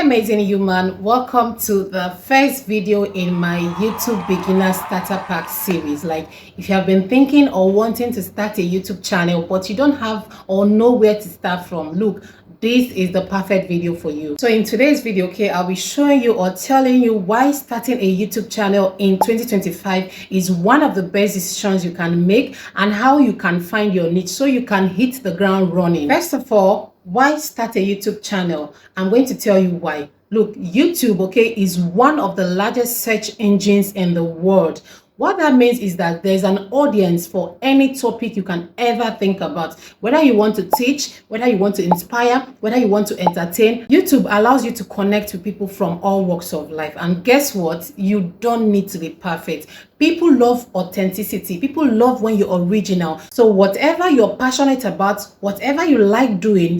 amazing human, welcome to the first video in my YouTube beginner starter pack series. Like, if you have been thinking or wanting to start a YouTube channel but you don't have or know where to start from, look, this is the perfect video for you. So in today's video, okay, I'll be showing you or telling you why starting a YouTube channel in 2025 is one of the best decisions you can make and how you can find your niche so you can hit the ground running. First of all, why start a YouTube channel? I'm going to tell you why. Look, YouTube, okay, is one of the largest search engines in the world. What that means is that there's an audience for any topic you can ever think about. Whether you want to teach, whether you want to inspire, whether you want to entertain, YouTube allows you to connect with people from all walks of life. And guess what? You don't need to be perfect. People love authenticity. People love when you're original. So whatever you're passionate about, whatever you like doing,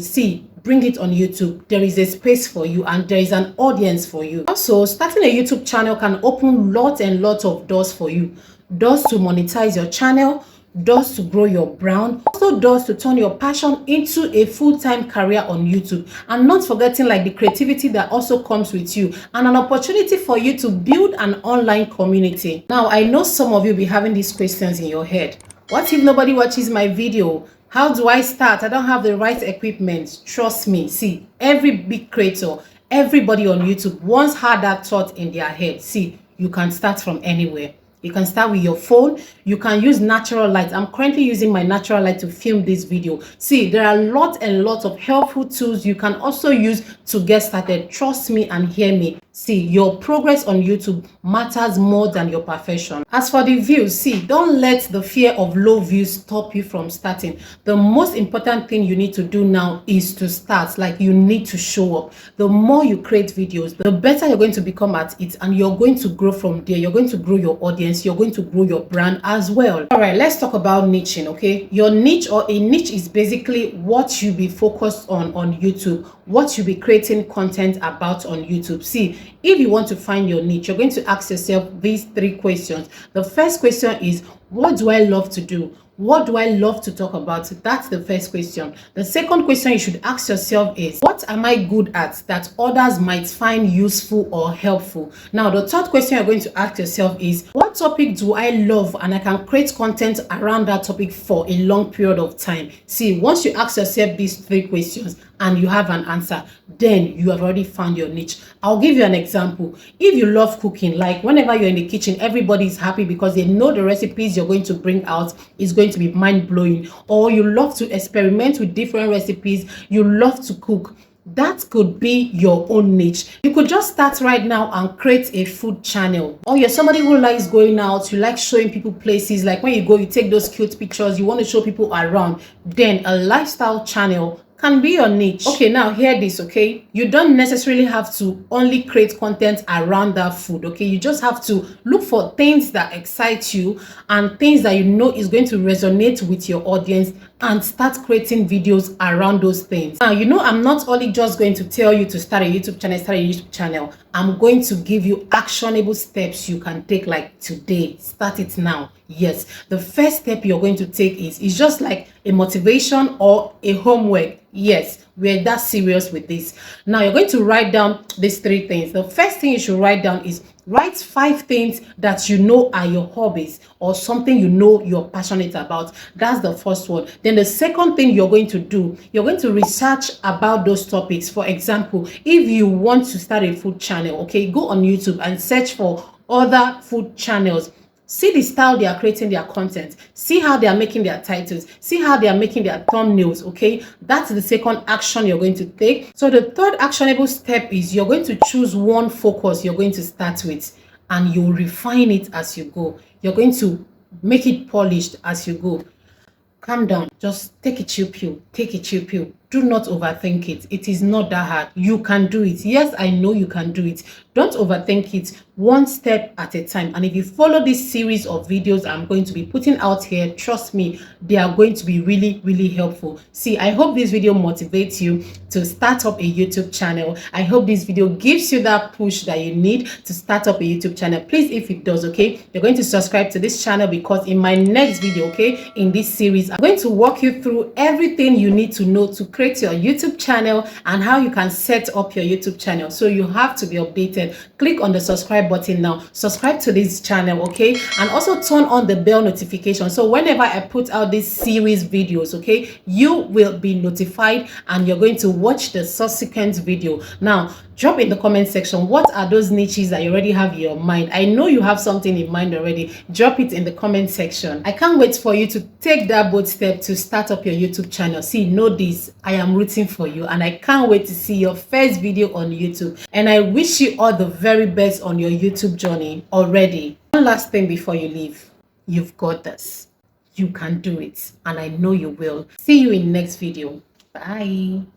bring it on YouTube. There is a space for you and there is an audience for you. Also, starting a YouTube channel can open lots and lots of doors for you. Doors to monetize your channel, doors to grow your brand, also doors to turn your passion into a full-time career on YouTube. And not forgetting like the creativity that also comes with you and an opportunity for you to build an online community. Now, I know some of you will be having these questions in your head. What if nobody watches my video? How do I start? I don't have the right equipment. Trust me. See, every big creator, everybody on YouTube once had that thought in their head. See, you can start from anywhere. You can start with your phone. You can use natural light. I'm currently using my natural light to film this video. See, there are lots and lots of helpful tools you can also use to get started. Trust me and hear me. See, your progress on YouTube matters more than your perfection. As for the views, see, don't let the fear of low views stop you from starting. The most important thing you need to do now is to start. Like, you need to show up. The more you create videos, the better you're going to become at it, and you're going to grow from there. You're going to grow your audience. You're going to grow your brand as well. All right, let's talk about niching, okay? Your niche or a niche is basically what you be focused on YouTube, what you be creating content about on YouTube. See, if you want to find your niche, you're going to ask yourself these three questions. The first question is, what do I love to do? What do I love to talk about? That's the first question. The second question you should ask yourself is, what am I good at that others might find useful or helpful? Now, the third question you're going to ask yourself is, what topic do I love and I can create content around that topic for a long period of time? See, once you ask yourself these three questions and you have an answer, then you have already found your niche. I'll give you an example. If you love cooking, like whenever you're in the kitchen, everybody is happy because they know the recipes you're going to bring out is going to be mind-blowing, or you love to experiment with different recipes, you love to cook, that could be your own niche. You could just start right now and create a food channel. Or you're somebody who likes going out, you like showing people places, like when you go, you take those cute pictures, you want to show people around, then a lifestyle channel can be your niche. Okay, now hear this, okay? You don't necessarily have to only create content around that food, okay? You just have to look for things that excite you and things that you know is going to resonate with your audience and start creating videos around those things. Now, you know, I'm not only just going to tell you to start a YouTube channel, I'm going to give you actionable steps you can take, like today. Start it now. Yes, the first step you're going to take is just like a motivation or a homework. Yes, we're that serious with this. Now, you're going to write down these three things. The first thing you should write down is, write 5 things that you know are your hobbies or something you know you're passionate about. That's the first one. Then the second thing you're going to do, you're going to research about those topics. For example, if you want to start a food channel, okay, go on YouTube and search for other food channels. See the style they are creating their content. See how they are making their titles. See how they are making their thumbnails, okay? That's the second action you're going to take. So the third actionable step is, you're going to choose one focus you're going to start with, and you'll refine it as you go. You're going to make it polished as you go. Calm down. Just take a chill pill. Take a chill pill. Do not overthink it. It is not that hard. You can do it. Yes, I know you can do it. Don't overthink it. One step at a time. And if you follow this series of videos I'm going to be putting out here, trust me, they are going to be really, really helpful. See, I hope this video motivates you to start up a YouTube channel. I hope this video gives you that push that you need to start up a YouTube channel. Please, if it does, okay, you're going to subscribe to this channel, because in my next video, okay, in this series, I'm going to walk you through everything you need to know to create your YouTube channel and how you can set up your YouTube channel. So you have to be updated. Click on the subscribe button now. Subscribe to this channel, okay? And also turn on the bell notification. So whenever I put out these series videos, okay, you will be notified and you're going to watch the subsequent video. Now, drop in the comment section, what are those niches that you already have in your mind? I know you have something in mind already. Drop it in the comment section. I can't wait for you to take that bold step to start up your YouTube channel. See, know this, I am rooting for you and I can't wait to see your first video on YouTube. And I wish you all the very best on your YouTube journey already. One last thing before you leave, you've got this. You can do it and I know you will. See you in next video. Bye.